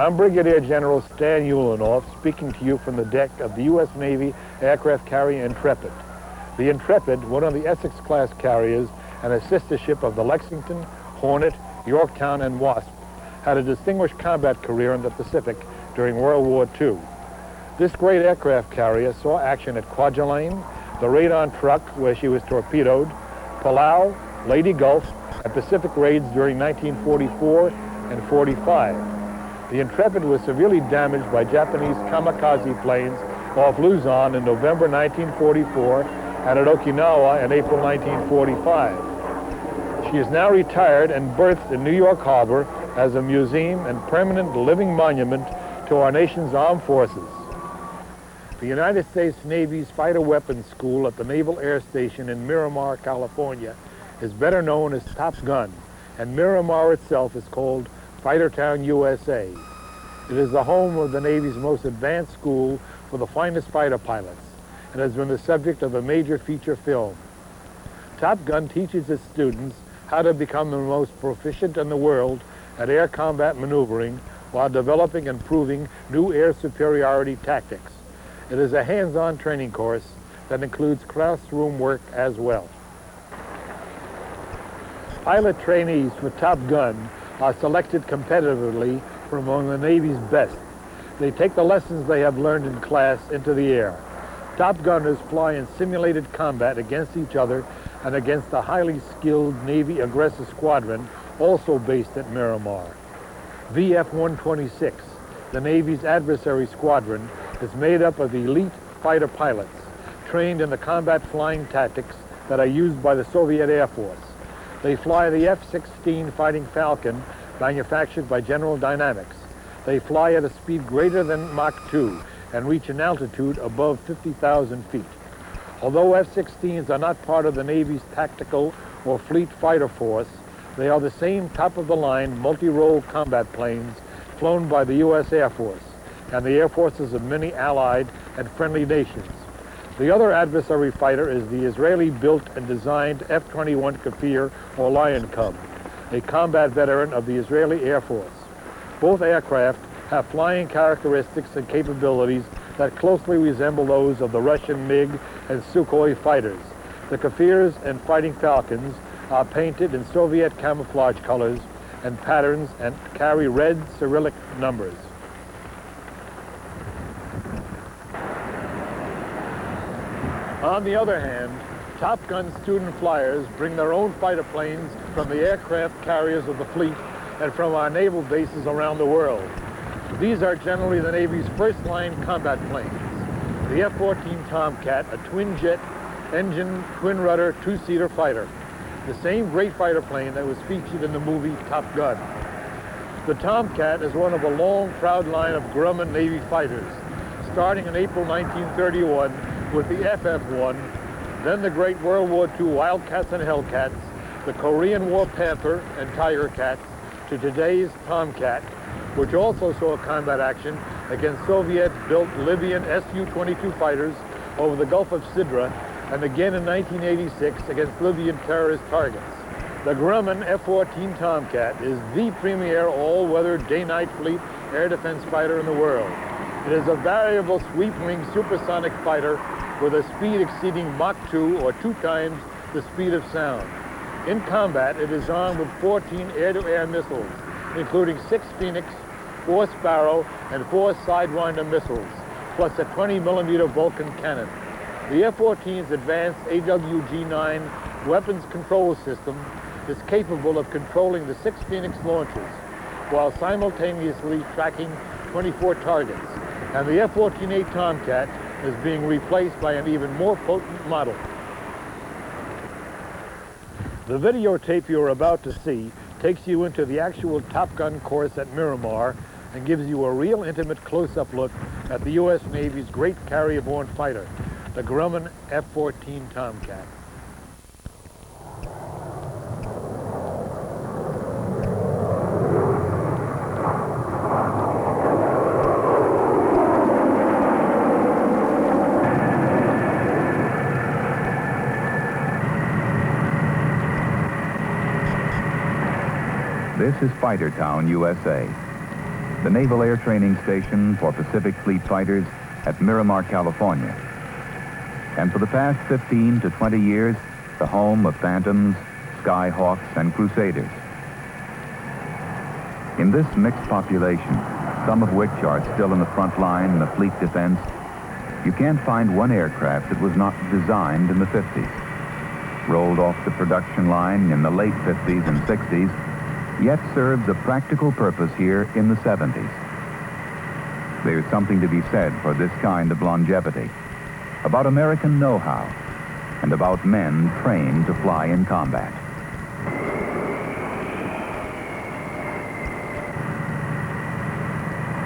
I'm Brigadier General Stan Ulanoff, speaking to you from the deck of the U.S. Navy aircraft carrier Intrepid. The Intrepid, one of the Essex-class carriers and a sister ship of the Lexington, Hornet, Yorktown, and Wasp, had a distinguished combat career in the Pacific during World War II. This great aircraft carrier saw action at Kwajalein, the Radon Truck, where she was torpedoed, Palau, Lady Gulf, and Pacific raids during 1944 and 45. The Intrepid was severely damaged by Japanese kamikaze planes off Luzon in November 1944 and at Okinawa in April 1945. She is now retired and berthed in New York Harbor as a museum and permanent living monument to our nation's armed forces. The United States Navy's Fighter Weapons School at the Naval Air Station in Miramar, California is better known as Top Gun, and Miramar itself is called Fightertown, USA. It is the home of the Navy's most advanced school for the finest fighter pilots and has been the subject of a major feature film. Top Gun teaches its students how to become the most proficient in the world at air combat maneuvering while developing and proving new air superiority tactics. It is a hands-on training course that includes classroom work as well. Pilot trainees for Top Gun are selected competitively from among the Navy's best. They take the lessons they have learned in class into the air. Top Gunners fly in simulated combat against each other and against the highly skilled Navy Aggressor Squadron, also based at Miramar. VF-126, the Navy's adversary squadron, is made up of elite fighter pilots trained in the combat flying tactics that are used by the Soviet Air Force. They fly the F-16 Fighting Falcon, manufactured by General Dynamics. They fly at a speed greater than Mach 2 and reach an altitude above 50,000 feet. Although F-16s are not part of the Navy's tactical or fleet fighter force, they are the same top-of-the-line multi-role combat planes flown by the U.S. Air Force and the air forces of many allied and friendly nations. The other adversary fighter is the Israeli-built and designed F-21 Kafir or Lion Cub, a combat veteran of the Israeli Air Force. Both aircraft have flying characteristics and capabilities that closely resemble those of the Russian MiG and Sukhoi fighters. The Kafirs and Fighting Falcons are painted in Soviet camouflage colors and patterns and carry red Cyrillic numbers. On the other hand, Top Gun student flyers bring their own fighter planes from the aircraft carriers of the fleet and from our naval bases around the world. These are generally the Navy's first-line combat planes. The F-14 Tomcat, a twin-jet engine, twin-rudder, two-seater fighter. The same great fighter plane that was featured in the movie Top Gun. The Tomcat is one of a long, proud line of Grumman Navy fighters, starting in April 1931 with the FF-1, then the great World War II Wildcats and Hellcats, the Korean War Panther and Tiger Cats, to today's Tomcat, which also saw combat action against Soviet-built Libyan Su-22 fighters over the Gulf of Sidra, and again in 1986 against Libyan terrorist targets. The Grumman F-14 Tomcat is the premier all-weather day-night fleet air defense fighter in the world. It is a variable sweep-wing supersonic fighter with a speed exceeding Mach 2 or 2 times the speed of sound. In combat, it is armed with 14 air-to-air missiles, including 6 Phoenix, 4 Sparrow, and 4 Sidewinder missiles, plus a 20mm Vulcan cannon. The F-14's advanced AWG-9 weapons control system is capable of controlling the 6 Phoenix launchers while simultaneously tracking 24 targets. And the F-14A Tomcat is being replaced by an even more potent model. The videotape you're about to see takes you into the actual Top Gun course at Miramar and gives you a real intimate close-up look at the U.S. Navy's great carrier-borne fighter, the Grumman F-14 Tomcat. This is Fightertown, USA, the Naval Air Training Station for Pacific Fleet fighters at Miramar, California. And for the past 15 to 20 years, the home of Phantoms, Skyhawks, and Crusaders. In this mixed population, some of which are still in the front line in the fleet defense, you can't find one aircraft that was not designed in the 50s, rolled off the production line in the late 50s and 60s, yet serves a practical purpose here in the 70s. There's something to be said for this kind of longevity, about American know-how, and about men trained to fly in combat.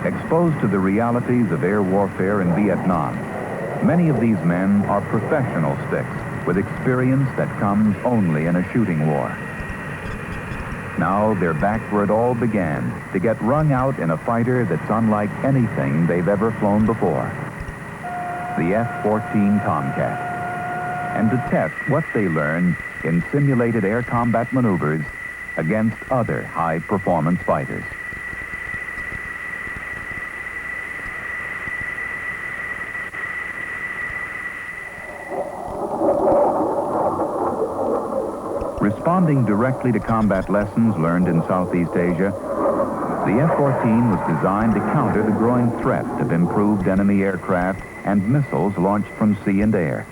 Exposed to the realities of air warfare in Vietnam, many of these men are professional sticks with experience that comes only in a shooting war. Now they're back where it all began, to get wrung out in a fighter that's unlike anything they've ever flown before. The F-14 Tomcat. And to test what they learn in simulated air combat maneuvers against other high-performance fighters. Responding directly to combat lessons learned in Southeast Asia, the F-14 was designed to counter the growing threat of improved enemy aircraft and missiles launched from sea and air.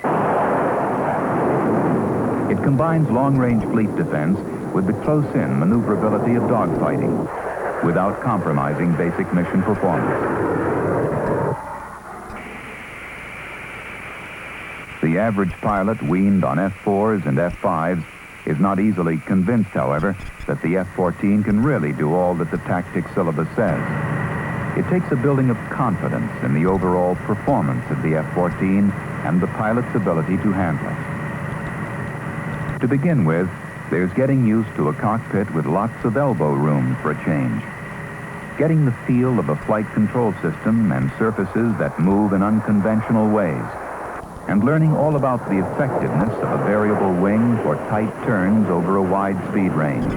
It combines long-range fleet defense with the close-in maneuverability of dogfighting, without compromising basic mission performance. The average pilot weaned on F-4s and F-5s is not easily convinced, however, that the F-14 can really do all that the tactics syllabus says. It takes a building of confidence in the overall performance of the F-14 and the pilot's ability to handle it. To begin with, there's getting used to a cockpit with lots of elbow room for a change. Getting the feel of a flight control system and surfaces that move in unconventional ways. And learning all about the effectiveness of a variable wing for tight turns over a wide speed range.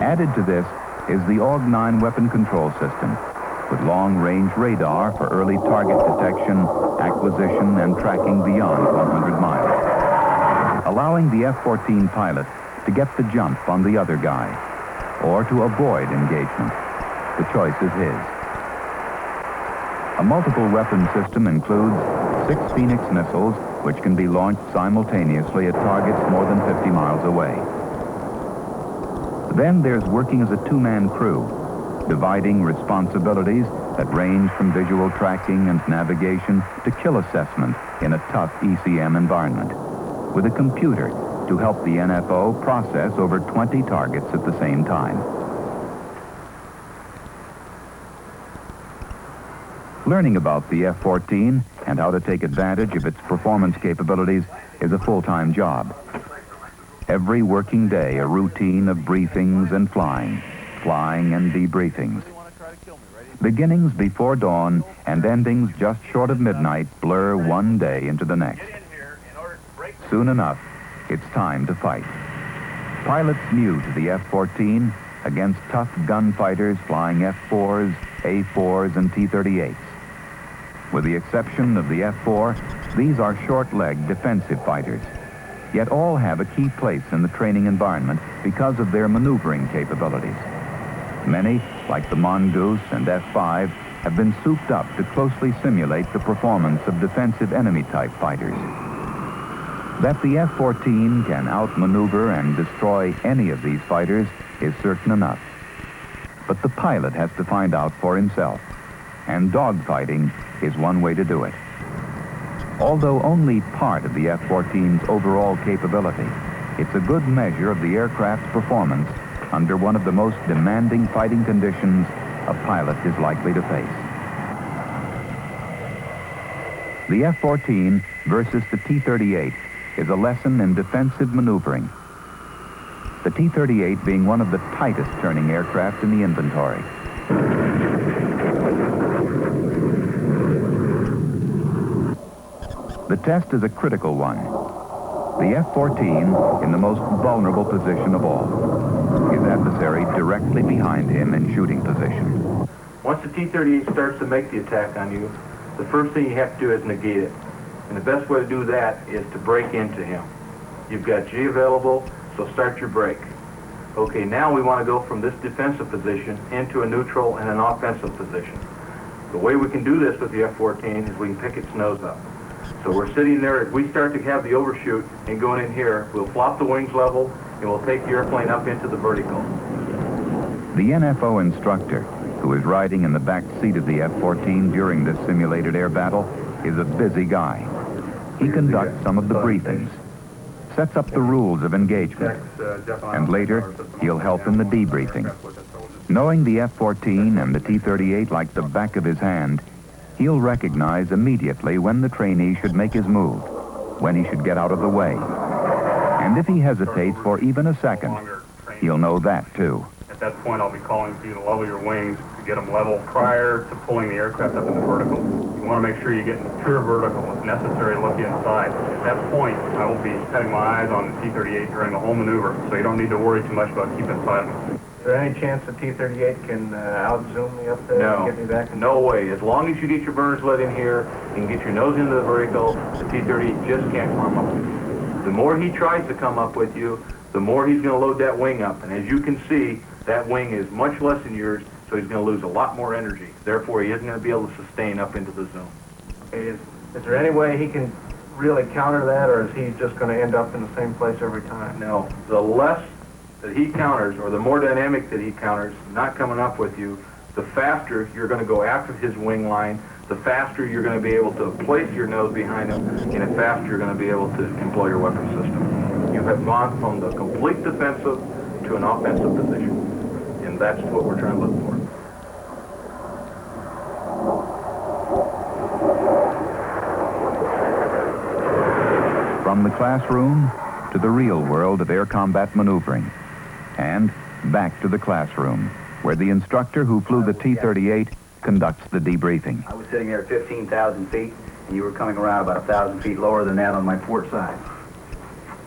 Added to this is the AUG-9 weapon control system, with long-range radar for early target detection, acquisition, and tracking beyond 100 miles, allowing the F-14 pilot to get the jump on the other guy, or to avoid engagement. The choice is his. A multiple weapon system includes 6 Phoenix missiles, which can be launched simultaneously at targets more than 50 miles away. Then there's working as a two-man crew, dividing responsibilities that range from visual tracking and navigation to kill assessment in a tough ECM environment, with a computer to help the NFO process over 20 targets at the same time. Learning about the F-14 and how to take advantage of its performance capabilities is a full-time job. Every working day, a routine of briefings and flying and debriefings. Beginnings before dawn and endings just short of midnight blur one day into the next. Soon enough, it's time to fight. Pilots new to the F-14 against tough gunfighters flying F-4s, A-4s, and T-38s. With the exception of the F-4, these are short-legged defensive fighters. yet all have a key place in the training environment because of their maneuvering capabilities. Many, like the Mongoose and F-5, have been souped up to closely simulate the performance of defensive enemy-type fighters. That the F-14 can outmaneuver and destroy any of these fighters is certain enough. But the pilot has to find out for himself, and dogfighting is one way to do it. Although only part of the F-14's overall capability, it's a good measure of the aircraft's performance under one of the most demanding fighting conditions a pilot is likely to face. The F-14 versus the T-38 is a lesson in defensive maneuvering. The T-38 being one of the tightest turning aircraft in the inventory. The test is a critical one. The F-14 in the most vulnerable position of all. His adversary directly behind him in shooting position. Once the T-38 starts to make the attack on you, the first thing you have to do is negate it. And the best way to do that is to break into him. You've got G available, so start your break. Okay, now we want to go from this defensive position into a neutral and an offensive position. The way we can do this with the F-14 is we can pick its nose up. So we're sitting there, as we start to have the overshoot and going in here, we'll flop the wings level and we'll take the airplane up into the vertical. The NFO instructor, who is riding in the back seat of the F-14 during this simulated air battle, is a busy guy. He conducts some of the briefings, sets up the rules of engagement, and later he'll help in the debriefing. Knowing the F-14 and the T-38 like the back of his hand, he'll recognize immediately when the trainee should make his move, when he should get out of the way. And if he hesitates for even a second, he'll know that too. At that point, I'll be calling for you to level your wings to get them level prior to pulling the aircraft up into vertical. You want to make sure you get into pure vertical if necessary to look inside. At that point, I will be setting my eyes on the T-38 during the whole maneuver, so you don't need to worry too much about keeping sight of them. Is there any chance the T-38 can out-zoom me up there and get me back? No way. As long as you get your burners let in here and get your nose into the vertical, the T-38 just can't climb up with you. The more he tries to come up with you, the more he's going to load that wing up. And as you can see, that wing is much less than yours, so he's going to lose a lot more energy. Therefore, he isn't going to be able to sustain up into the zone. Is there any way he can really counter that, or is he just going to end up in the same place every time? No. The less that he counters, or the more dynamic that he counters, not coming up with you, the faster you're going to go after his wing line, the faster you're going to be able to place your nose behind him, and the faster you're going to be able to employ your weapon system. You have gone from the complete defensive to an offensive position, and that's what we're trying to look for. From the classroom to the real world of air combat maneuvering, and back to the classroom, where the instructor who flew the T-38 conducts the debriefing. I was sitting there at 15,000 feet, and you were coming around about 1,000 feet lower than that on my port side.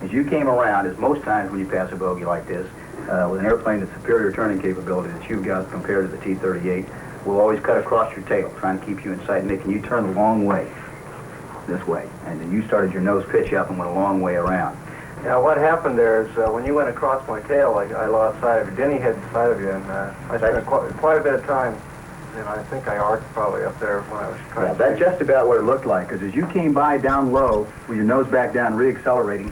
As you came around, as most times when you pass a bogey like this, with an airplane with superior turning capability that you've got compared to the T-38, will always cut across your tail, trying to keep you in sight and making you turn the long way, this way. And then you started your nose pitch up and went a long way around. Now, what happened there is when you went across my tail, I lost sight of you. Denny had sight of you, and I spent quite a bit of time, and I think I arced probably up there when I was trying to... That's just about what it looked like, because as you came by down low, with your nose back down, re-accelerating,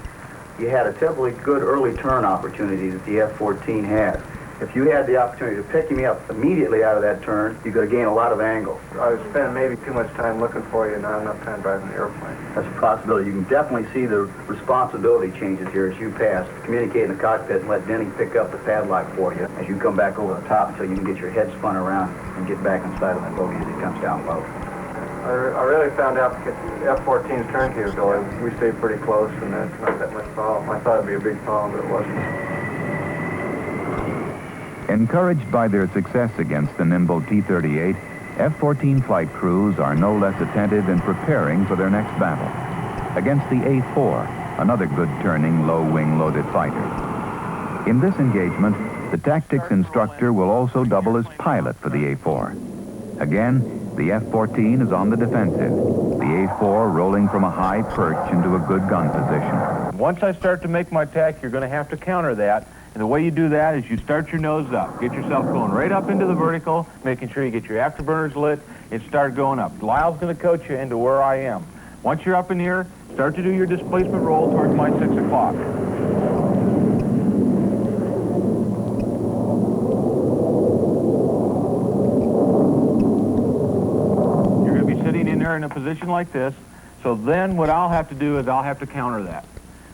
you had a typically good early turn opportunity that the F-14 has. If you had the opportunity to pick me up immediately out of that turn, you could gain a lot of angle. I was spending maybe too much time looking for you and not enough time driving the airplane. That's a possibility. You can definitely see the responsibility changes here as you pass. Communicate in the cockpit and let Denny pick up the padlock for you as you come back over the top until you can get your head spun around and get back inside of that bogey as it comes down low. I really found out the F-14's turn capability. We stayed pretty close, and that's not that much problem. I thought it'd be a big problem, but it wasn't. Encouraged by their success against the nimble T-38, F-14 flight crews are no less attentive in preparing for their next battle against the A-4, another good-turning, low-wing loaded fighter. In this engagement, the tactics instructor will also double as pilot for the A-4. Again, The F-14 is on the defensive, the A-4 rolling from a high perch into a good gun position. Once I start to make my tack, you're going to have to counter that. And the way you do that is you start your nose up. Get yourself going right up into the vertical, making sure you get your afterburners lit, and start going up. Lyle's going to coach you into where I am. Once you're up in here, start to do your displacement roll towards my 6 o'clock. You're going to be sitting in there in a position like this. So then what I'll have to do is I'll have to counter that.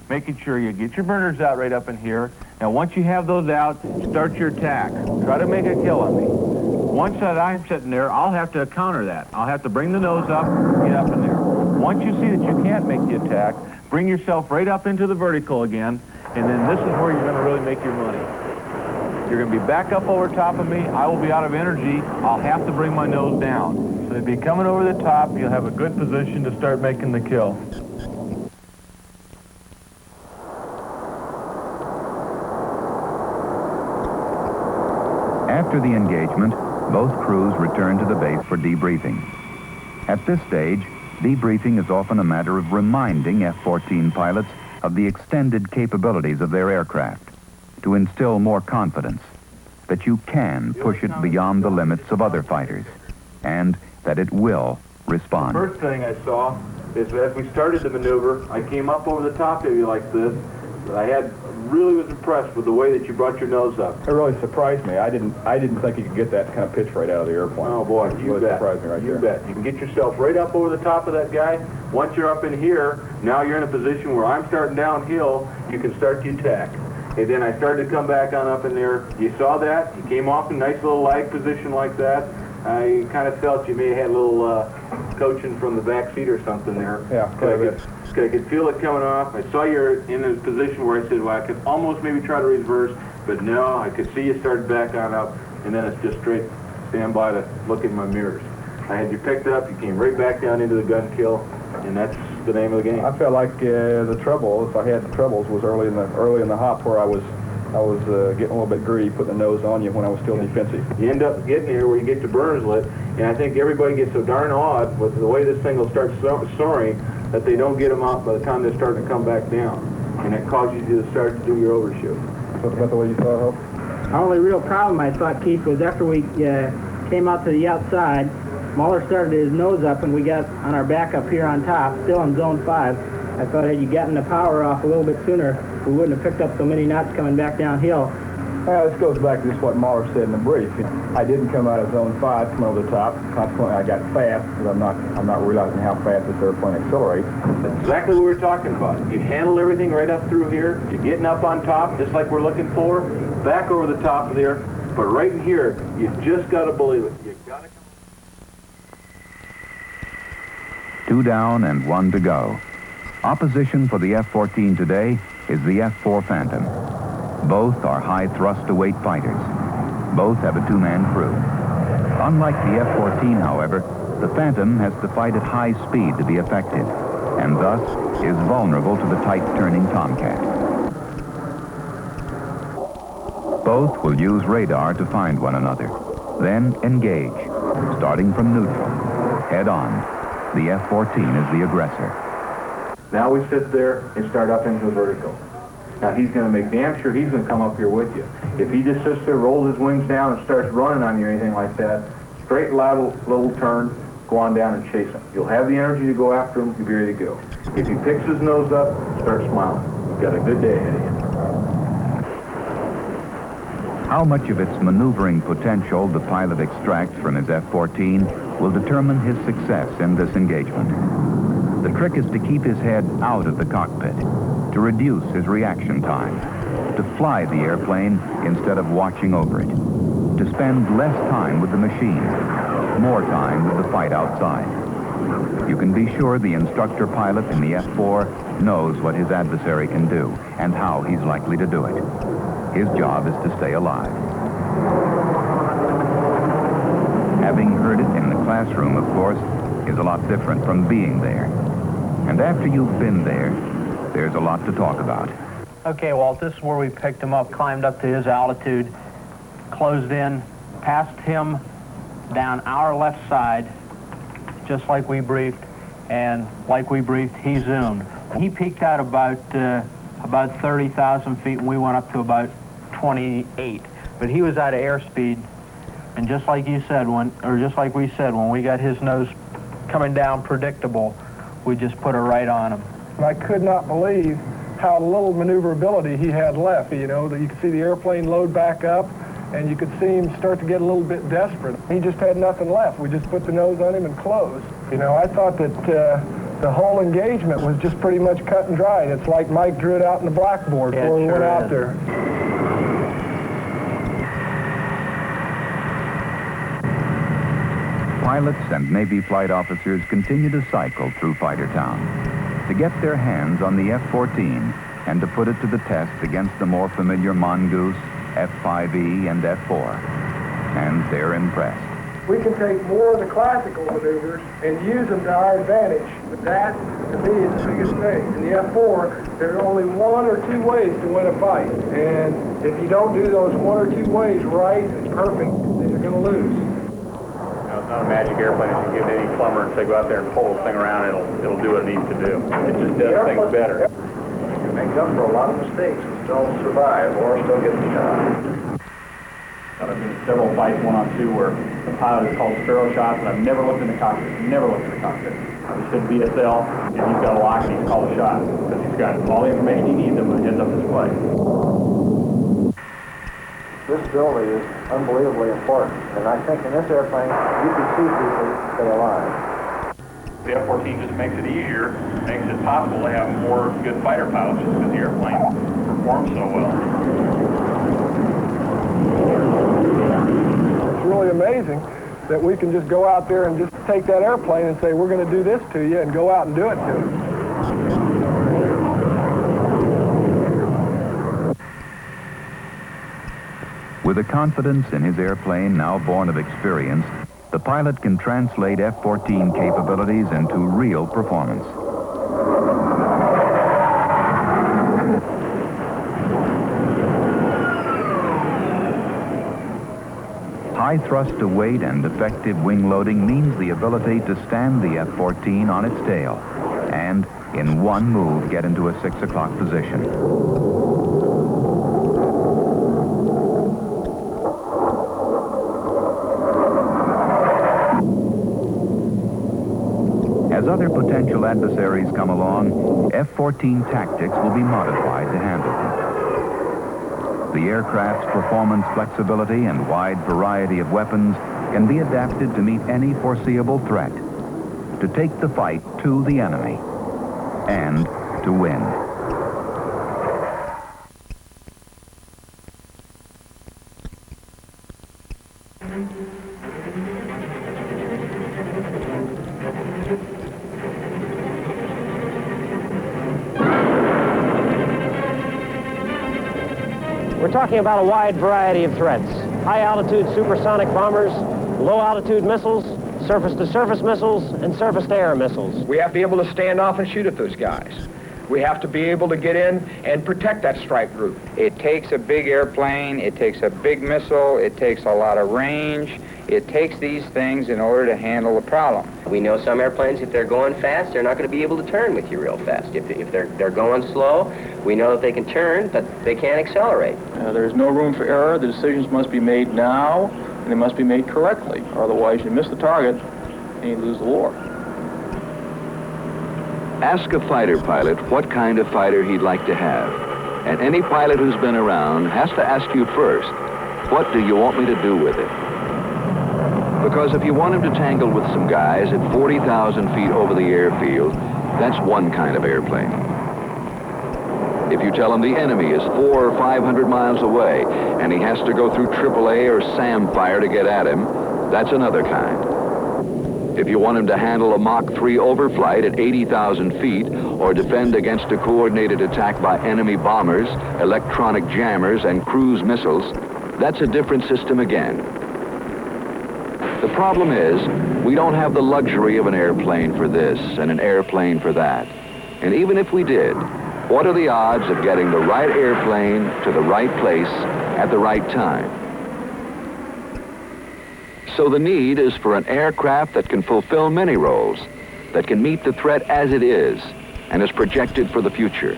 Making sure you get your burners out right up in here. Now, once you have those out, start your attack. Try to make a kill on me. Once that I'm sitting there, I'll have to counter that. I'll have to bring the nose up, get up in there. Once you see that you can't make the attack, bring yourself right up into the vertical again, and then this is where you're going to really make your money. You're going to be back up over top of me. I will be out of energy. I'll have to bring my nose down. So you'll be coming over the top. You'll have a good position to start making the kill. After the engagement, both crews return to the base for debriefing. At this stage, debriefing is often a matter of reminding F-14 pilots of the extended capabilities of their aircraft, to instill more confidence that you can push it beyond the limits of other fighters, and that it will respond. The first thing I saw is as we started the maneuver, I came up over the top of you like this. I really was impressed with the way that you brought your nose up. It really surprised me. I didn't think you could get that kind of pitch right out of the airplane. Oh boy, you really bet. Surprised me right You there. bet. You can get yourself right up over the top of that guy. Once you're up in here, now you're in a position where I'm starting downhill. You can start to attack. And then I started to come back on up in there. You saw that. You came off in a nice little lag position like that. I kind of felt you may have had a little coaching from the back seat or something there. Yeah, I could feel it coming off. I saw you in a position where I said, well, I could almost maybe try to reverse, but no, I could see you started back on up, and then it's just straight stand by to look in my mirrors. I had you picked up, you came right back down into the gun kill, and that's the name of the game. I felt like the trouble, if I had the troubles, was early in the hop where I was getting a little bit greedy, putting the nose on you when I was still defensive. You end up getting here where you get your burners lit, and I think everybody gets so darn awed with the way this thing will start soaring that they don't get them out by the time they're starting to come back down, and it causes you to start to do your overshoot. Is that the way you saw it, Hope? Our only real problem, I thought, Keith, was after we came out to the outside, Mahler started his nose up, and we got on our back up here on top, still in zone 5. I thought had you gotten the power off a little bit sooner, we wouldn't have picked up so many knots coming back downhill. Well, this goes back to just what Mahler said in the brief. I didn't come out of zone 5, come over the top. Consequently, I got fast because I'm not realizing how fast this airplane accelerates. That's exactly what we're talking about. You handle everything right up through here. You're getting up on top, just like we're looking for. Back over the top of there. But right in here, you just got to believe it. You got to. 2 down and 1 to go. Opposition for the F-14 today is the F-4 Phantom. Both are high-thrust-to-weight fighters. Both have a 2-man crew. Unlike the F-14, however, the Phantom has to fight at high speed to be effective, and thus is vulnerable to the tight-turning Tomcat. Both will use radar to find one another, then engage, starting from neutral, head-on. The F-14 is the aggressor. Now we sit there and start up into the vertical. Now he's going to make damn sure he's going to come up here with you. If he just sits there, rolls his wings down, and starts running on you or anything like that, straight lateral little turn, go on down and chase him. You'll have the energy to go after him, you'll be ready to go. If he picks his nose up, start smiling. You've got a good day ahead of you. How much of its maneuvering potential the pilot extracts from his F-14 will determine his success in this engagement. The trick is to keep his head out of the cockpit, to reduce his reaction time, to fly the airplane instead of watching over it, to spend less time with the machine, more time with the fight outside. You can be sure the instructor pilot in the F-4 knows what his adversary can do and how he's likely to do it. His job is to stay alive. Having heard it in the classroom, of course, is a lot different from being there. And after you've been there, there's a lot to talk about. Okay, Walt, this is where we picked him up, climbed up to his altitude, closed in, passed him down our left side, just like we briefed, and like we briefed, he zoomed. He peaked out about 30,000 feet, and we went up to about 28. But he was at airspeed, and just like you said, just like we said, when we got his nose coming down predictable, we just put it right on him. I could not believe how little maneuverability he had left. You know, that you could see the airplane load back up, and you could see him start to get a little bit desperate. He just had nothing left. We just put the nose on him and closed. You know, I thought that the whole engagement was just pretty much cut and dried. It's like Mike drew it out in the blackboard before we went out there. Pilots and Navy flight officers continue to cycle through Fightertown to get their hands on the F-14 and to put it to the test against the more familiar Mongoose, F-5E, and F-4. And they're impressed. We can take more of the classical maneuvers and use them to our advantage. But that, to me, is the biggest thing. In the F-4, there are only one or two ways to win a fight. And if you don't do those one or two ways right and perfect, then you're going to lose. It's not a magic airplane. If you give any plumber and say go out there and pull the thing around, it'll do what it needs to do. It just does things better. You make up for a lot of mistakes and still survive or still get the shot. I've been in several fights, 1-on-2, where the pilot is called sparrow shots, and I've never looked in the cockpit. Never looked in the cockpit. I just said BSL, and he's got a lock, and he's called a shot because he's got all the information he needs when he ends up display. Visibility is unbelievably important, and I think in this airplane, you can see people stay alive. The F-14 just makes it easier, makes it possible to have more good fighter pilots just because the airplane performs so well. It's really amazing that we can just go out there and just take that airplane and say, we're going to do this to you, and go out and do it to you. With a confidence in his airplane now born of experience, the pilot can translate F-14 capabilities into real performance. High thrust to weight and effective wing loading means the ability to stand the F-14 on its tail and, in one move, get into a 6 o'clock position. As other potential adversaries come along, F-14 tactics will be modified to handle them. The aircraft's performance flexibility and wide variety of weapons can be adapted to meet any foreseeable threat, to take the fight to the enemy, and to win. We're talking about a wide variety of threats. High-altitude supersonic bombers, low-altitude missiles, surface-to-surface missiles, and surface-to-air missiles. We have to be able to stand off and shoot at those guys. We have to be able to get in and protect that strike group. It takes a big airplane, it takes a big missile, it takes a lot of range. It takes these things in order to handle the problem. We know some airplanes, if they're going fast, they're not going to be able to turn with you real fast. If they're going slow, we know that they can turn, but they can't accelerate. There is no room for error. The decisions must be made now, and they must be made correctly. Otherwise, you miss the target, and you lose the war. Ask a fighter pilot what kind of fighter he'd like to have. And any pilot who's been around has to ask you first, what do you want me to do with it? Because if you want him to tangle with some guys at 40,000 feet over the airfield, that's one kind of airplane. If you tell him the enemy is 400 or 500 miles away and he has to go through AAA or SAM fire to get at him, that's another kind. If you want him to handle a Mach 3 overflight at 80,000 feet or defend against a coordinated attack by enemy bombers, electronic jammers, and cruise missiles, that's a different system again. The problem is, we don't have the luxury of an airplane for this and an airplane for that. And even if we did, what are the odds of getting the right airplane to the right place at the right time? So the need is for an aircraft that can fulfill many roles, that can meet the threat as it is, and is projected for the future.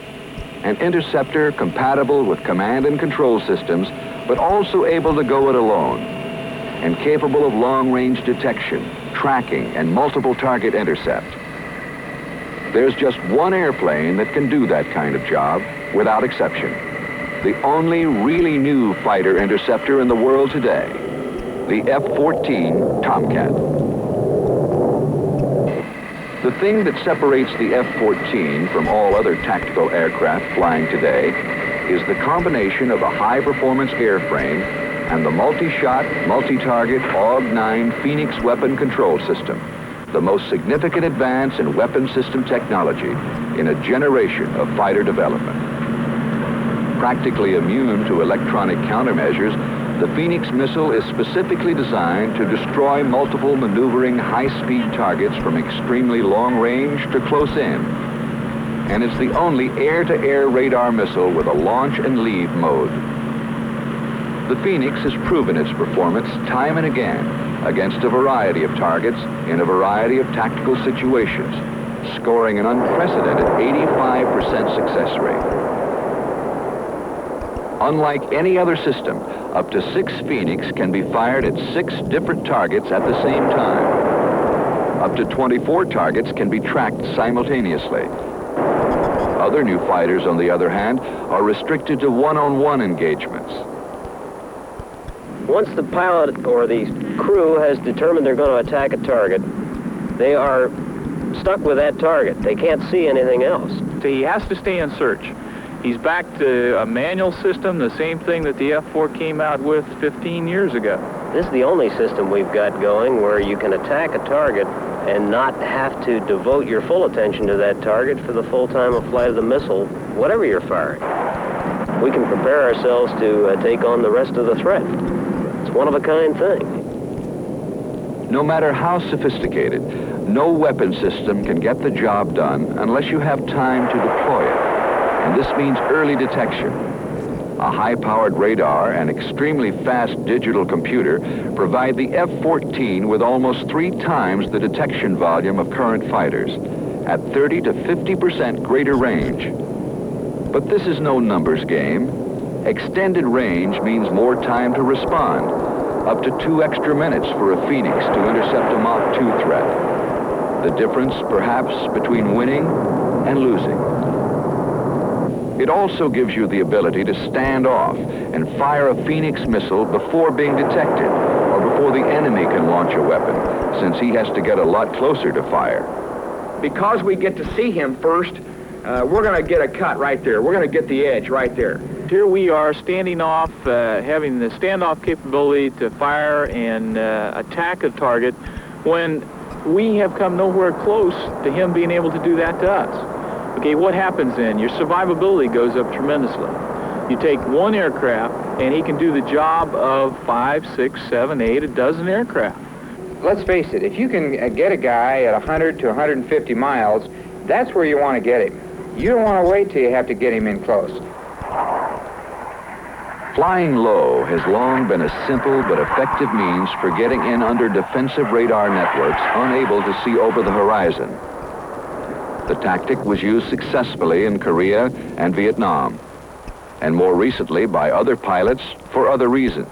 An interceptor compatible with command and control systems, but also able to go it alone, and capable of long-range detection, tracking, and multiple target intercept. There's just one airplane that can do that kind of job, without exception. The only really new fighter interceptor in the world today, the F-14 Tomcat. The thing that separates the F-14 from all other tactical aircraft flying today is the combination of a high-performance airframe and the multi-shot, multi-target AUG-9 Phoenix weapon control system, the most significant advance in weapon system technology in a generation of fighter development. Practically immune to electronic countermeasures, the Phoenix missile is specifically designed to destroy multiple maneuvering high-speed targets from extremely long range to close in. And it's the only air-to-air radar missile with a launch and leave mode. The Phoenix has proven its performance time and again against a variety of targets in a variety of tactical situations, scoring an unprecedented 85% success rate. Unlike any other system, up to 6 Phoenix can be fired at 6 different targets at the same time. Up to 24 targets can be tracked simultaneously. Other new fighters, on the other hand, are restricted to one-on-one engagements. Once the pilot or the crew has determined they're going to attack a target, they are stuck with that target. They can't see anything else. He has to stay in search. He's back to a manual system, the same thing that the F-4 came out with 15 years ago. This is the only system we've got going where you can attack a target and not have to devote your full attention to that target for the full time of flight of the missile, whatever you're firing. We can prepare ourselves to take on the rest of the threat. It's one-of-a-kind thing. No matter how sophisticated, no weapon system can get the job done unless you have time to deploy it. And this means early detection. A high-powered radar and extremely fast digital computer provide the F-14 with almost 3 times the detection volume of current fighters, at 30 to 50% greater range. But this is no numbers game. Extended range means more time to respond, up to 2 extra minutes for a Phoenix to intercept a Mach 2 threat. The difference, perhaps, between winning and losing. It also gives you the ability to stand off and fire a Phoenix missile before being detected or before the enemy can launch a weapon, since he has to get a lot closer to fire. Because we get to see him first, we're going to get a cut right there. We're going to get the edge right there. Here we are standing off, having the standoff capability to fire and attack a target when we have come nowhere close to him being able to do that to us. Okay, what happens then? Your survivability goes up tremendously. You take one aircraft, and he can do the job of 5, 6, 7, 8, a dozen aircraft. Let's face it, if you can get a guy at 100 to 150 miles, that's where you want to get him. You don't want to wait till you have to get him in close. Flying low has long been a simple but effective means for getting in under defensive radar networks unable to see over the horizon. The tactic was used successfully in Korea and Vietnam, and more recently by other pilots for other reasons.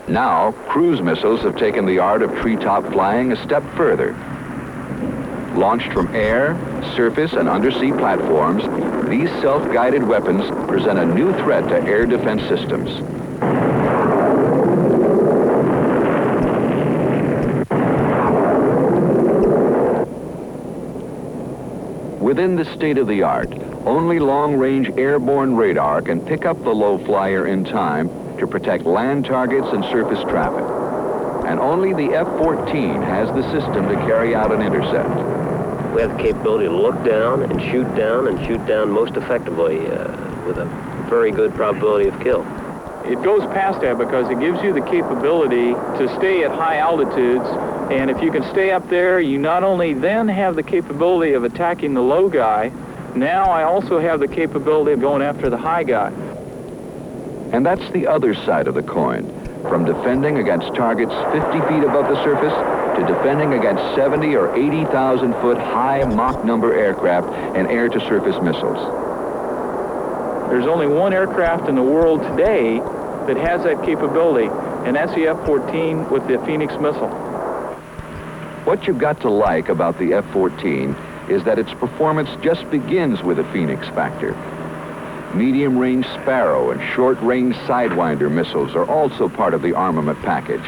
Now, cruise missiles have taken the art of treetop flying a step further. Launched from air, surface, and undersea platforms, these self-guided weapons present a new threat to air defense systems. Within the state-of-the-art, only long-range airborne radar can pick up the low flyer in time to protect land targets and surface traffic. And only the F-14 has the system to carry out an intercept. We have the capability to look down and shoot down most effectively with a very good probability of kill. It goes past that because it gives you the capability to stay at high altitudes, and if you can stay up there, you not only then have the capability of attacking the low guy, now I also have the capability of going after the high guy. And that's the other side of the coin. from defending against targets 50 feet above the surface to defending against 70 or 80,000 foot high Mach number aircraft and air-to-surface missiles. There's only one aircraft in the world today that has that capability, and that's the F-14 with the Phoenix missile. What you've got to like about the F-14 is that its performance just begins with a Phoenix factor. Medium-range Sparrow and short-range Sidewinder missiles are also part of the armament package,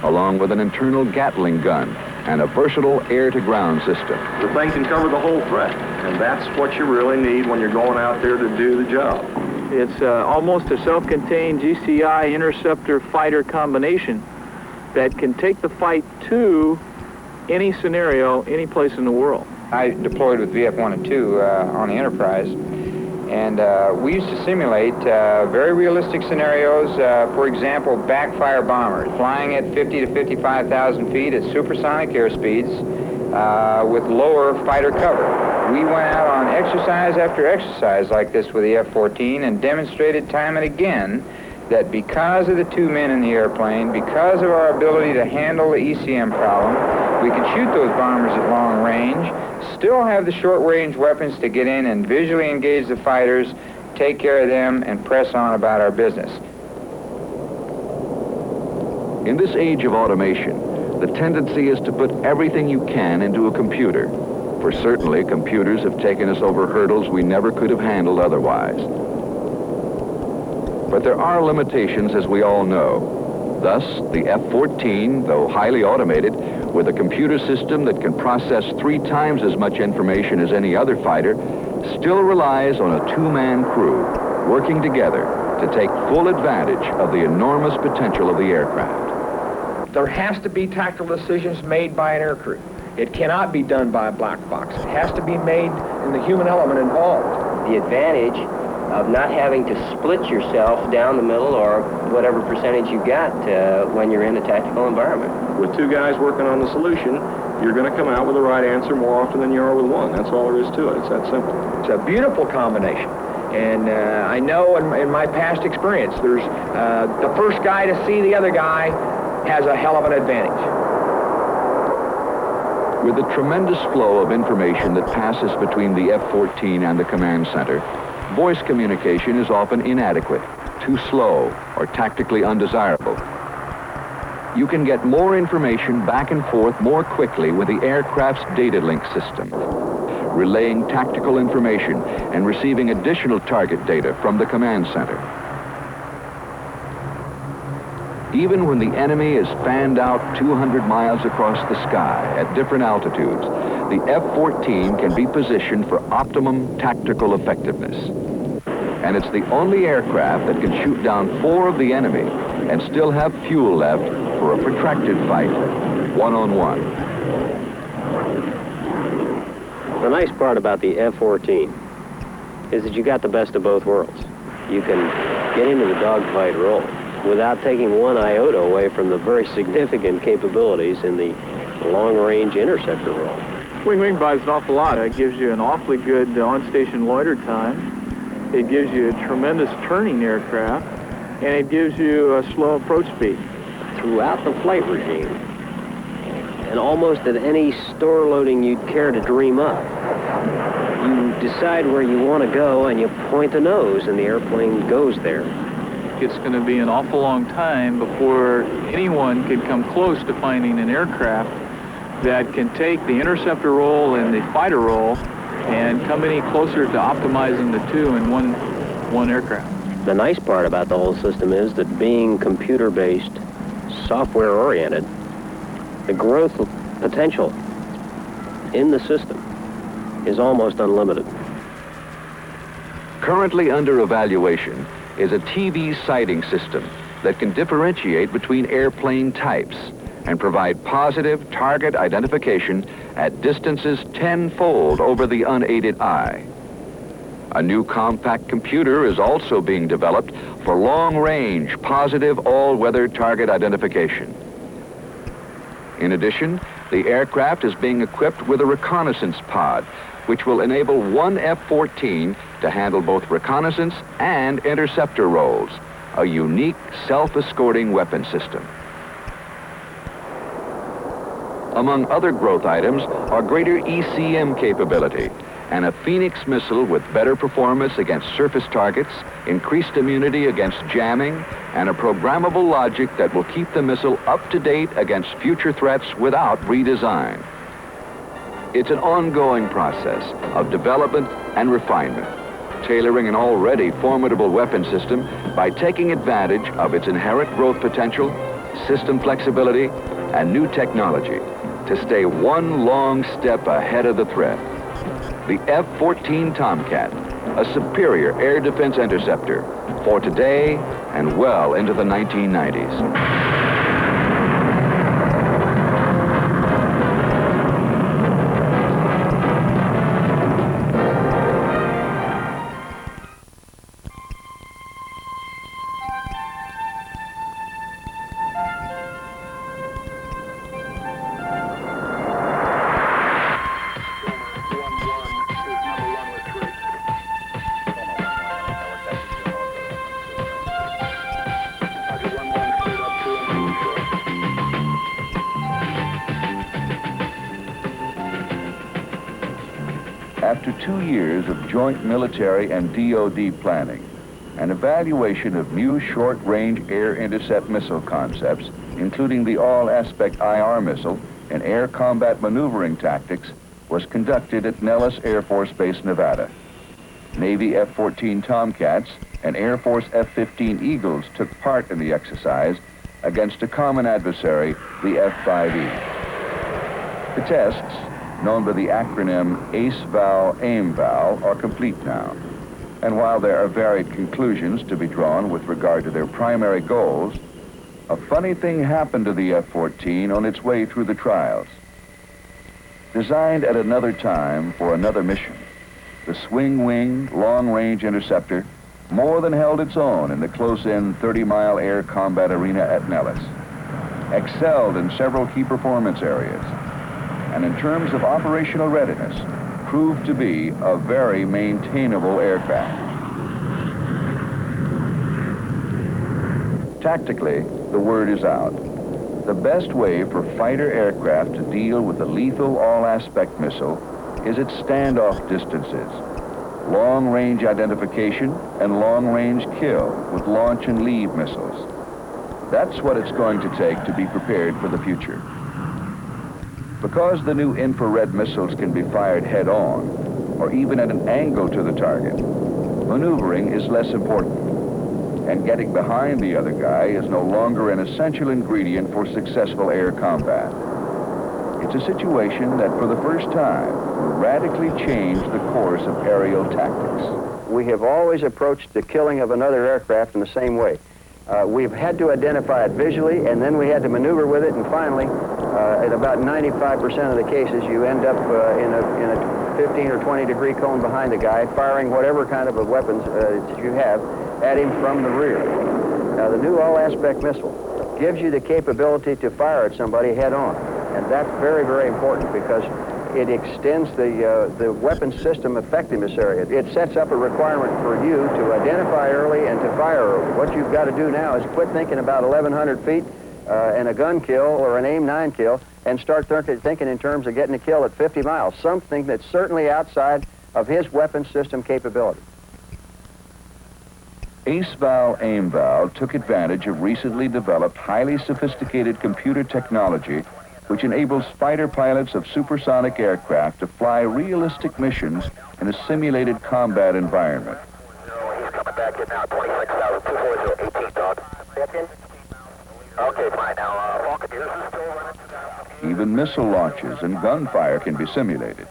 along with an internal Gatling gun and a versatile air-to-ground system. The thing can cover the whole threat, and that's what you really need when you're going out there to do the job. It's almost a self-contained GCI interceptor fighter combination that can take the fight to any scenario, any place in the world. I deployed with VF-1 and 2 on the Enterprise, and we used to simulate very realistic scenarios. For example, backfire bombers flying at 50 to 55,000 feet at supersonic airspeeds with lower fighter cover. We went out on exercise after exercise like this with the F-14 and demonstrated time and again that because of the two men in the airplane, because of our ability to handle the ECM problem, we could shoot those bombers at long range, still have the short-range weapons to get in and visually engage the fighters, take care of them, and press on about our business. In this age of automation, the tendency is to put everything you can into a computer, for certainly computers have taken us over hurdles we never could have handled otherwise. But there are limitations, as we all know. Thus, the F-14, though highly automated, with a computer system that can process 3 times as much information as any other fighter, still relies on a two-man crew working together to take full advantage of the enormous potential of the aircraft. There has to be tactical decisions made by an aircrew. It cannot be done by a black box. It has to be made in the human element involved. The advantage of not having to split yourself down the middle or whatever percentage you got when you're in a tactical environment. With 2 guys working on the solution, you're going to come out with the right answer more often than you are with one. That's all there is to it. It's that simple. It's a beautiful combination. And I know in my past experience, there's the first guy to see the other guy has a hell of an advantage. With the tremendous flow of information that passes between the F-14 and the command center, voice communication is often inadequate, too slow, or tactically undesirable. You can get more information back and forth more quickly with the aircraft's data link system, relaying tactical information and receiving additional target data from the command center. Even when the enemy is fanned out 200 miles across the sky at different altitudes, the F-14 can be positioned for optimum tactical effectiveness. And it's the only aircraft that can shoot down 4 of the enemy and still have fuel left for a protracted fight, one-on-one. The nice part about the F-14 is that you got the best of both worlds. You can get into the dogfight role without taking one iota away from the very significant capabilities in the long-range interceptor role. Wing buys an awful lot. It gives you an awfully good on-station loiter time. It gives you a tremendous turning aircraft, and it gives you a slow approach speed. Throughout the flight regime, and almost at any store loading you'd care to dream up, you decide where you want to go, and you point the nose, and the airplane goes there. It's going to be an awful long time before anyone can come close to finding an aircraft that can take the interceptor role and the fighter role and come any closer to optimizing the two in one aircraft. The nice part about the whole system is that being computer-based, software-oriented, the growth potential in the system is almost unlimited. Currently under evaluation is a TV sighting system that can differentiate between airplane types and provide positive target identification at distances 10-fold over the unaided eye. A new compact computer is also being developed for long-range, positive all-weather target identification. In addition, the aircraft is being equipped with a reconnaissance pod, which will enable one F-14 to handle both reconnaissance and interceptor roles, a unique self-escorting weapon system. Among other growth items are greater ECM capability and a Phoenix missile with better performance against surface targets, increased immunity against jamming, and a programmable logic that will keep the missile up to date against future threats without redesign. It's an ongoing process of development and refinement, tailoring an already formidable weapon system by taking advantage of its inherent growth potential, system flexibility, and new technology to stay one long step ahead of the threat. The F-14 Tomcat, a superior air defense interceptor for today and well into the 1990s. After 2 years of joint military and DoD planning, an evaluation of new short-range air intercept missile concepts, including the all-aspect IR missile and air combat maneuvering tactics, was conducted at Nellis Air Force Base, Nevada. Navy F-14 Tomcats and Air Force F-15 Eagles took part in the exercise against a common adversary, the F-5E. The tests, known by the acronym ACE-VAL-AIM-VAL, are complete now. And while there are varied conclusions to be drawn with regard to their primary goals, a funny thing happened to the F-14 on its way through the trials. Designed at another time for another mission, the swing-wing, long-range interceptor more than held its own in the close-in 30-mile air combat arena at Nellis, excelled in several key performance areas, and in terms of operational readiness, proved to be a very maintainable aircraft. Tactically, the word is out. The best way for fighter aircraft to deal with a lethal all-aspect missile is its standoff distances, long-range identification, and long-range kill with launch and leave missiles. That's what it's going to take to be prepared for the future. Because the new infrared missiles can be fired head-on, or even at an angle to the target, maneuvering is less important, and getting behind the other guy is no longer an essential ingredient for successful air combat. It's a situation that, for the first time, will radically change the course of aerial tactics. We have always approached the killing of another aircraft in the same way. We've had to identify it visually, and then we had to maneuver with it, and finally, at about 95% of the cases, you end up in a 15 or 20 degree cone behind the guy, firing whatever kind of a weapons that you have at him from the rear. Now, the new all-aspect missile gives you the capability to fire at somebody head-on, and that's very, very important because it extends the weapon system effectiveness area. It sets up a requirement for you to identify early and to fire early. What you've got to do now is quit thinking about 1,100 feet and a gun kill or an AIM-9 kill and start thinking in terms of getting a kill at 50 miles, something that's certainly outside of his weapon system capability. ACE-VAL-AIM-VAL took advantage of recently developed, highly sophisticated computer technology which enables fighter pilots of supersonic aircraft to fly realistic missions in a simulated combat environment. He's coming back in now, 26,240, 18 dog. Okay, fine. Now, Falconeers is still running. Even missile launches and gunfire can be simulated,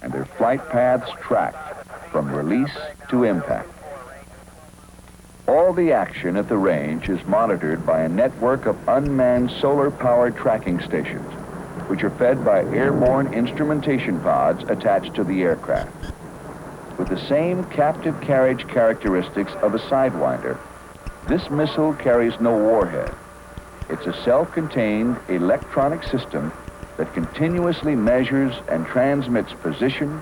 and their flight paths tracked from release to impact. All the action at the range is monitored by a network of unmanned solar-powered tracking stations, which are fed by airborne instrumentation pods attached to the aircraft. With the same captive carriage characteristics of a Sidewinder, this missile carries no warhead. It's a self-contained electronic system that continuously measures and transmits position,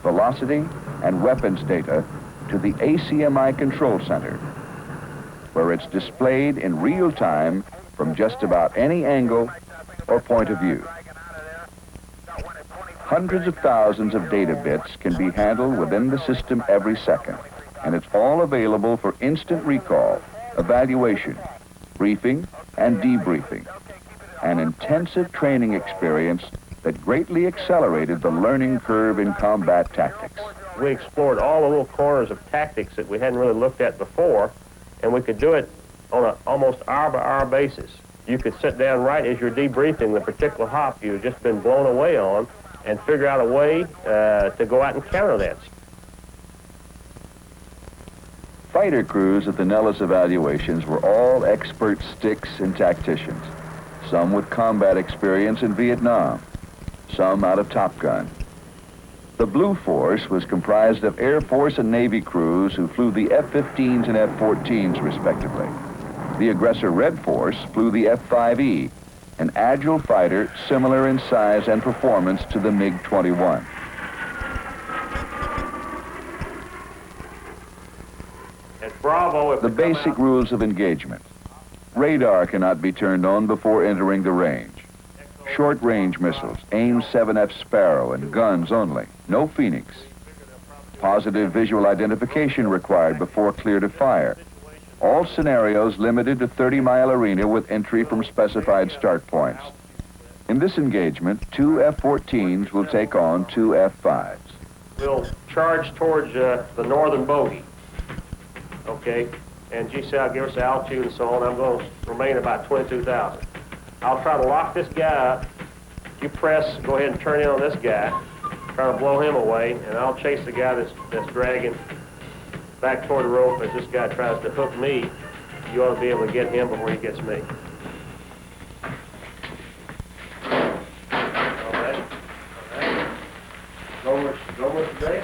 velocity, and weapons data to the ACMI control center, where it's displayed in real time from just about any angle or point of view. Hundreds of thousands of data bits can be handled within the system every second, and it's all available for instant recall, evaluation, briefing, and debriefing. An intensive training experience that greatly accelerated the learning curve in combat tactics. We explored all the little corners of tactics that we hadn't really looked at before, and we could do it on an almost hour-by-hour basis. You could sit down right as you're debriefing the particular hop you've just been blown away on and figure out a way to go out and counter that. Fighter crews at the Nellis evaluations were all expert sticks and tacticians, some with combat experience in Vietnam, some out of Top Gun. The Blue Force was comprised of Air Force and Navy crews who flew the F-15s and F-14s respectively. The Aggressor Red Force flew the F-5E, an agile fighter similar in size and performance to the MiG-21. At Bravo, the basic rules of engagement. Radar cannot be turned on before entering the range. Short-range missiles, AIM-7F Sparrow, and guns only, no Phoenix. Positive visual identification required before clear to fire. All scenarios limited to 30-mile arena with entry from specified start points. In this engagement, 2 F-14s will take on 2 F-5s. We'll charge towards the northern bogey, okay? And GC will give us the altitude and so on. I'm going to remain about 22,000. I'll try to lock this guy up. You press, go ahead and turn in on this guy, try to blow him away, and I'll chase the guy that's dragging back toward the rope as this guy tries to hook me. You ought to be able to get him before he gets me. All right. Go with today.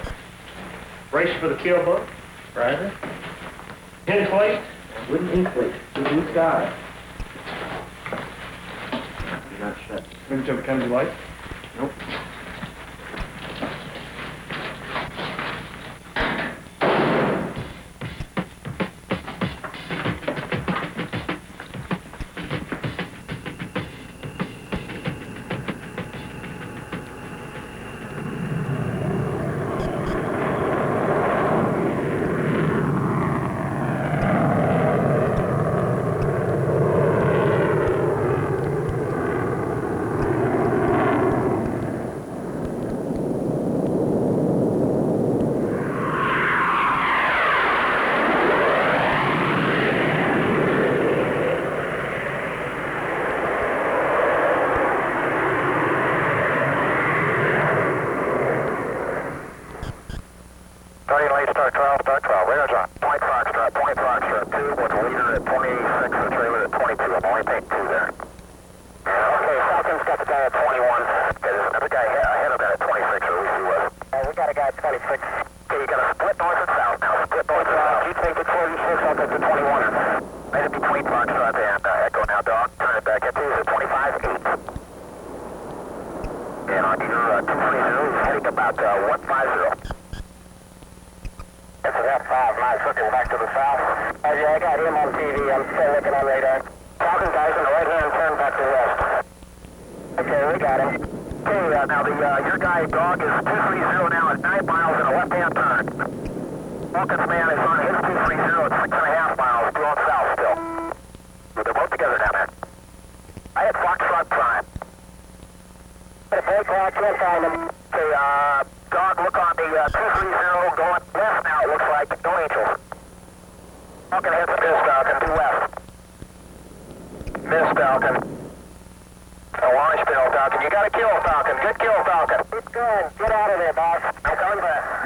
Brace for the kill bump. Right. Inflate. Wouldn't inflate. Blue sky. You're not shut. Maybe jump Kennedy light? Nope.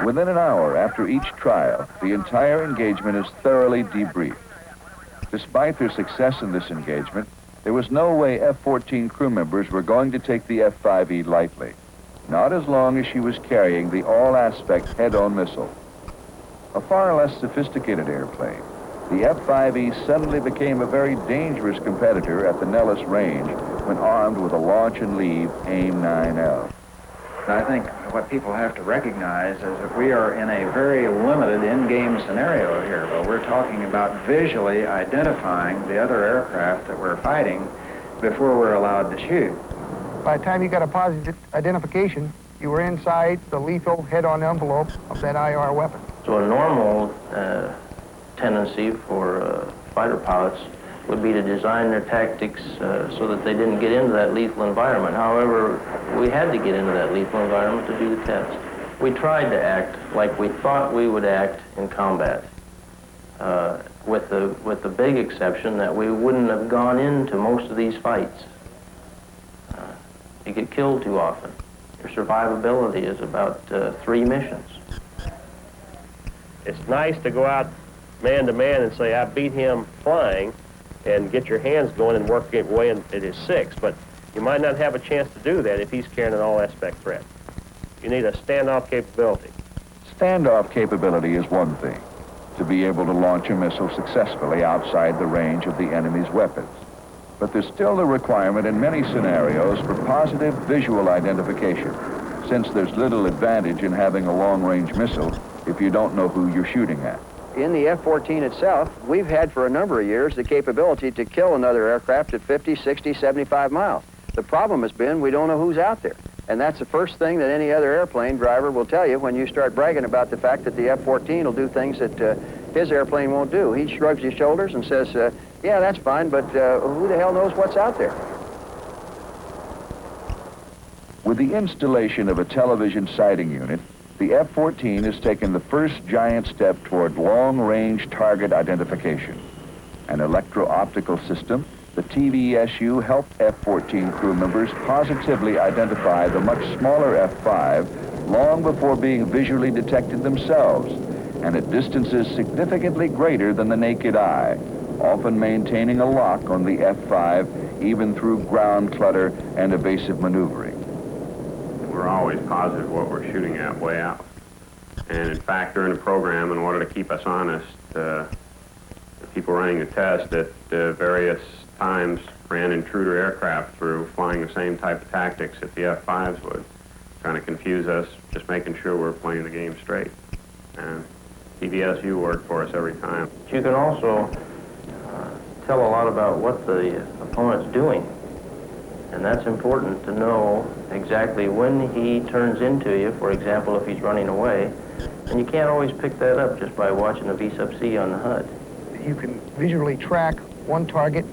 Within an hour after each trial, the entire engagement is thoroughly debriefed. Despite their success in this engagement, there was no way F-14 crew members were going to take the F-5E lightly, not as long as she was carrying the all-aspect head-on missile. A far less sophisticated airplane, the F-5E suddenly became a very dangerous competitor at the Nellis range when armed with a launch and leave AIM-9L. I think what people have to recognize is that we are in a very limited in-game scenario here, where we're talking about visually identifying the other aircraft that we're fighting before we're allowed to shoot. By the time you got a positive identification, you were inside the lethal head-on envelope of that IR weapon. So a normal tendency for fighter pilots would be to design their tactics so that they didn't get into that lethal environment. However, we had to get into that lethal environment to do the test. We tried to act like we thought we would act in combat, with the big exception that we wouldn't have gone into most of these fights. You get killed too often. Your survivability is about 3 missions. It's nice to go out man to man and say, I beat him flying, and get your hands going and work your way into his 6, but you might not have a chance to do that if he's carrying an all-aspect threat. You need a standoff capability. Standoff capability is one thing, to be able to launch a missile successfully outside the range of the enemy's weapons. But there's still the requirement in many scenarios for positive visual identification, since there's little advantage in having a long-range missile if you don't know who you're shooting at. In the F-14 itself, we've had for a number of years the capability to kill another aircraft at 50, 60, 75 miles. The problem has been we don't know who's out there. And that's the first thing that any other airplane driver will tell you when you start bragging about the fact that the F-14 will do things that his airplane won't do. He shrugs his shoulders and says, yeah, that's fine, but who the hell knows what's out there? With the installation of a television sighting unit, the F-14 has taken the first giant step toward long-range target identification. An electro-optical system, the TVSU helped F-14 crew members positively identify the much smaller F-5 long before being visually detected themselves, and at distances significantly greater than the naked eye, often maintaining a lock on the F-5 even through ground clutter and evasive maneuvering. We're always positive what we're shooting at way out. And in fact, during the program, in order to keep us honest, the people running the test at various times ran intruder aircraft through, flying the same type of tactics that the F-5s would, trying to confuse us, just making sure we're playing the game straight. And TVSU worked for us every time. You can also tell a lot about what the opponent's doing. And that's important to know exactly when he turns into you, for example, if he's running away. And you can't always pick that up just by watching a V sub C on the HUD. You can visually track one target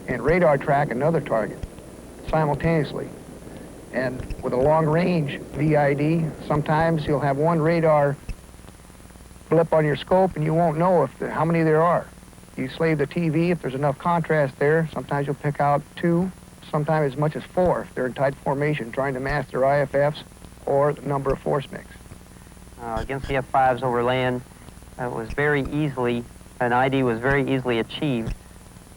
and radar track another target simultaneously. And with a long-range VID, sometimes you'll have one radar blip on your scope and you won't know how many there are. You slave the TV, if there's enough contrast there, sometimes you'll pick out 2, sometimes as much as 4 if they're in tight formation, trying to mask their IFFs or the number of force mix. Against the F-5s over land, was very easily, an ID was very easily achieved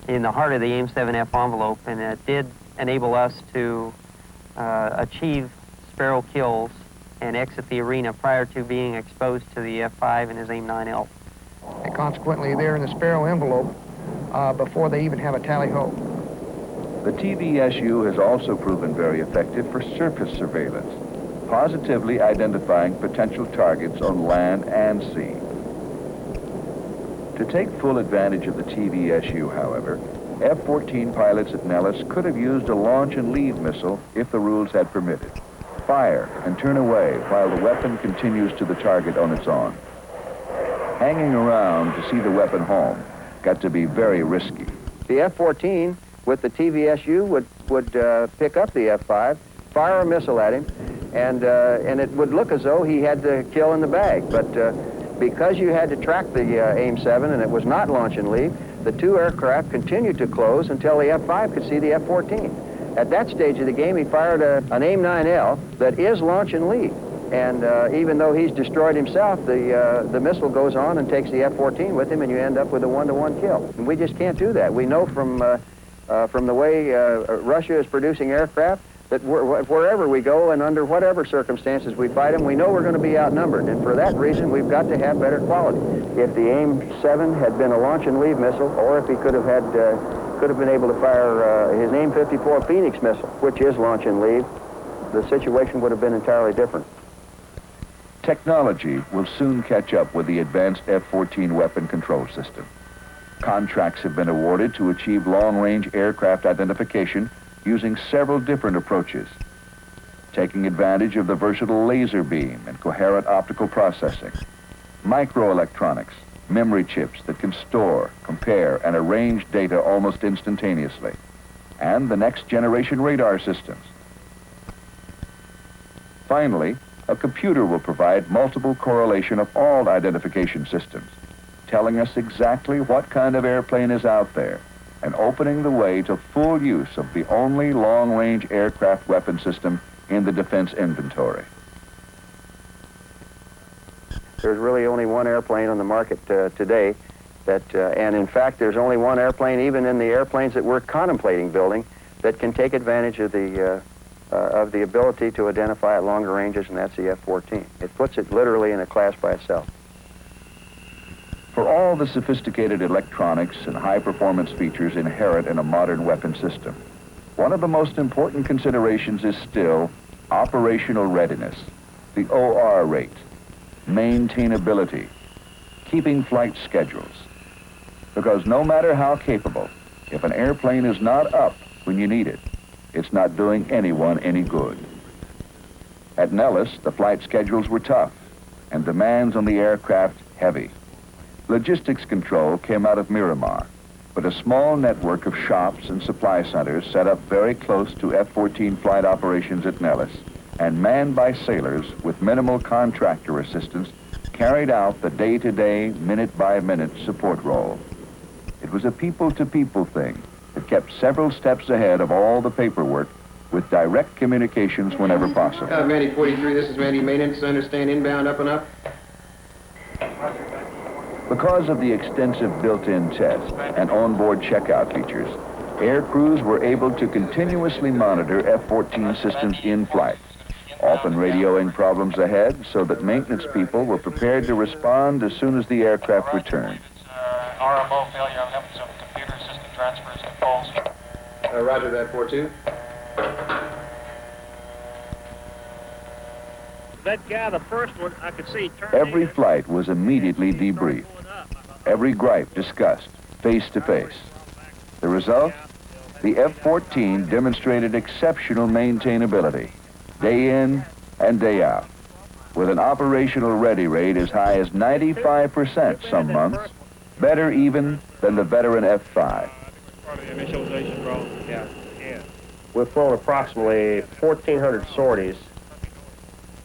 in the heart of the AIM-7F envelope, and it did enable us to achieve Sparrow kills and exit the arena prior to being exposed to the F-5 and his AIM-9L. And consequently, they're in the Sparrow envelope before they even have a tally-ho. The TVSU has also proven very effective for surface surveillance, positively identifying potential targets on land and sea. To take full advantage of the TVSU, however, F-14 pilots at Nellis could have used a launch and leave missile if the rules had permitted. Fire and turn away while the weapon continues to the target on its own. Hanging around to see the weapon home got to be very risky. The F-14 with the TVSU would pick up the F-5, fire a missile at him, and it would look as though he had the kill in the bag. But because you had to track the AIM-7 and it was not launch and leave, the 2 aircraft continued to close until the F-5 could see the F-14. At that stage of the game, he fired an AIM-9L that is launch and leave. And even though he's destroyed himself, the missile goes on and takes the F-14 with him, and you end up with a 1-to-1 kill. And we just can't do that. We know from the way Russia is producing aircraft that wherever we go and under whatever circumstances we fight them, we know we're going to be outnumbered. And for that reason, we've got to have better quality. If the AIM-7 had been a launch and leave missile, or if he could have been able to fire his AIM-54 Phoenix missile, which is launch and leave, the situation would have been entirely different. Technology will soon catch up with the advanced F-14 weapon control system. Contracts have been awarded to achieve long-range aircraft identification using several different approaches, taking advantage of the versatile laser beam and coherent optical processing, microelectronics, memory chips that can store, compare, and arrange data almost instantaneously, and the next-generation radar systems. Finally, a computer will provide multiple correlation of all identification systems, telling us exactly what kind of airplane is out there and opening the way to full use of the only long-range aircraft weapon system in the defense inventory. There's really only one airplane on the market today that, and in fact, there's only one airplane, even in the airplanes that we're contemplating building, that can take advantage of the ability to identify at longer ranges, and that's the F-14. It puts it literally in a class by itself. For all the sophisticated electronics and high-performance features inherent in a modern weapon system, one of the most important considerations is still operational readiness, the OR rate, maintainability, keeping flight schedules. Because no matter how capable, if an airplane is not up when you need it, it's not doing anyone any good. At Nellis, the flight schedules were tough and demands on the aircraft heavy. Logistics control came out of Miramar, but a small network of shops and supply centers set up very close to F-14 flight operations at Nellis and manned by sailors with minimal contractor assistance carried out the day-to-day, minute-by-minute support role. It was a people-to-people thing that kept several steps ahead of all the paperwork with direct communications whenever possible. Mandy 43, this is Mandy Maintenance. Understand inbound up and up? Because of the extensive built-in tests and onboard checkout features, air crews were able to continuously monitor F-14 systems in flight, often radioing problems ahead so that maintenance people were prepared to respond as soon as the aircraft returned. RMO failure. I'm having some computer system transfers to calls. Roger that, 4-2. That guy, the first one, I could see turn. Every flight was immediately debriefed. Every gripe discussed, face to face. The result? The F-14 demonstrated exceptional maintainability, day in and day out, with an operational ready rate as high as 95% some months, better even than the veteran F-5. Initialization, bro. Yeah. We've flown approximately 1,400 sorties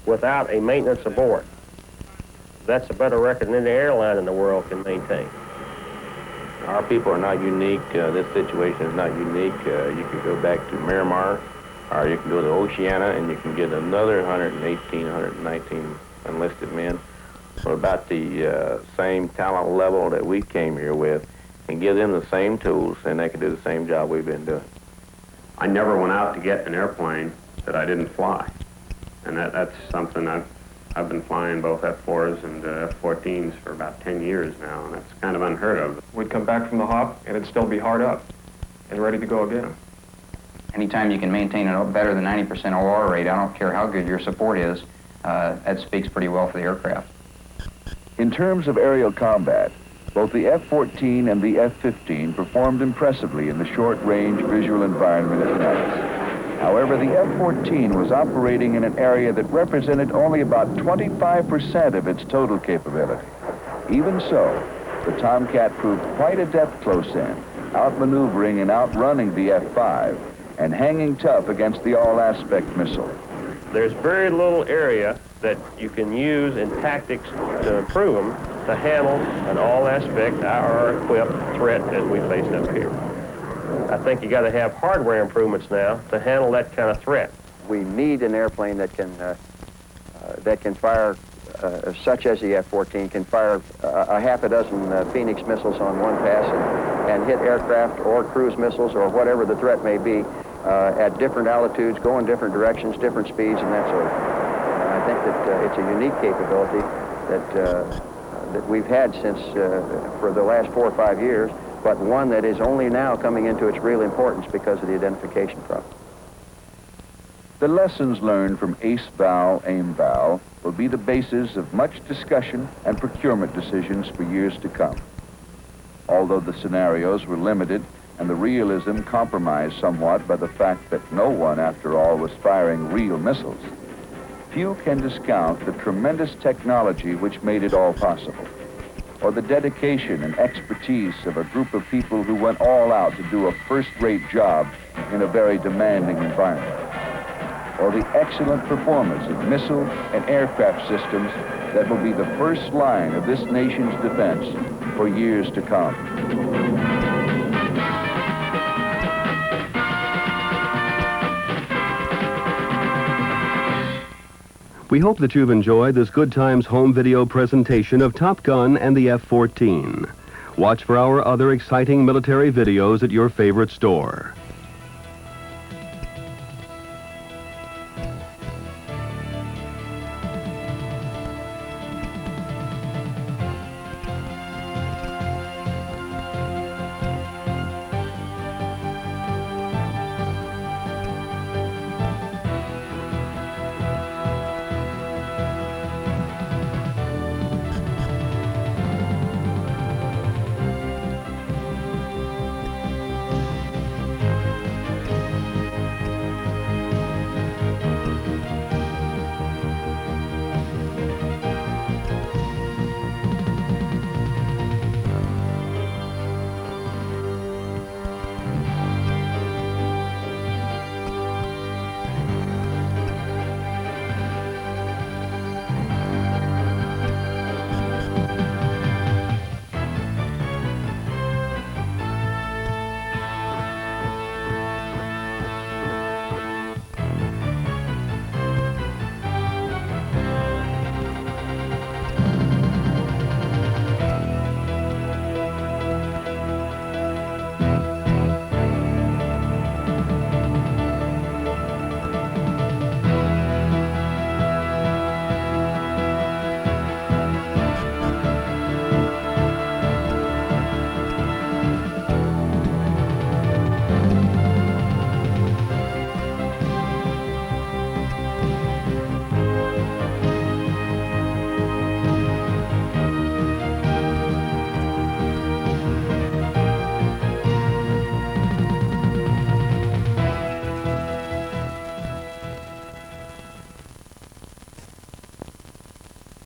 without a maintenance aboard. That's a better record than any airline in the world can maintain. Our people are not unique. This situation is not unique. You can go back to Miramar, or you can go to Oceana, and you can get another 118, 119 enlisted men for about the same talent level that we came here with, and give them the same tools, and they can do the same job we've been doing. I never went out to get an airplane that I didn't fly. And that's something I've been flying both F-4s and F-14s for about 10 years now, and that's kind of unheard of. We'd come back from the hop, and it'd still be hard up and ready to go again. Anytime you can maintain a better than 90% OR rate, I don't care how good your support is, that speaks pretty well for the aircraft. In terms of aerial combat, both the F-14 and the F-15 performed impressively in the short-range visual environment at Nellis. However, the F-14 was operating in an area that represented only about 25% of its total capability. Even so, the Tomcat proved quite adept close in, outmaneuvering and outrunning the F-5 and hanging tough against the all-aspect missile. There's very little area that you can use in tactics to improve them to handle an all-aspect IR-equipped threat as we face up here. I think you got to have hardware improvements now to handle that kind of threat. We need an airplane that can fire, such as the F-14, can fire a half a dozen Phoenix missiles on one pass and hit aircraft or cruise missiles or whatever the threat may be at different altitudes, go in different directions, different speeds, and that sort of thing. I think that it's a unique capability that we've had since for the last 4 or 5 years, but one that is only now coming into its real importance because of the identification problem. The lessons learned from ace bow, aim bow will be the basis of much discussion and procurement decisions for years to come. Although the scenarios were limited and the realism compromised somewhat by the fact that no one, after all, was firing real missiles, few can discount the tremendous technology which made it all possible, or the dedication and expertise of a group of people who went all out to do a first-rate job in a very demanding environment, or the excellent performance of missile and aircraft systems that will be the first line of this nation's defense for years to come. We hope that you've enjoyed this Good Times home video presentation of Top Gun and the F-14. Watch for our other exciting military videos at your favorite store.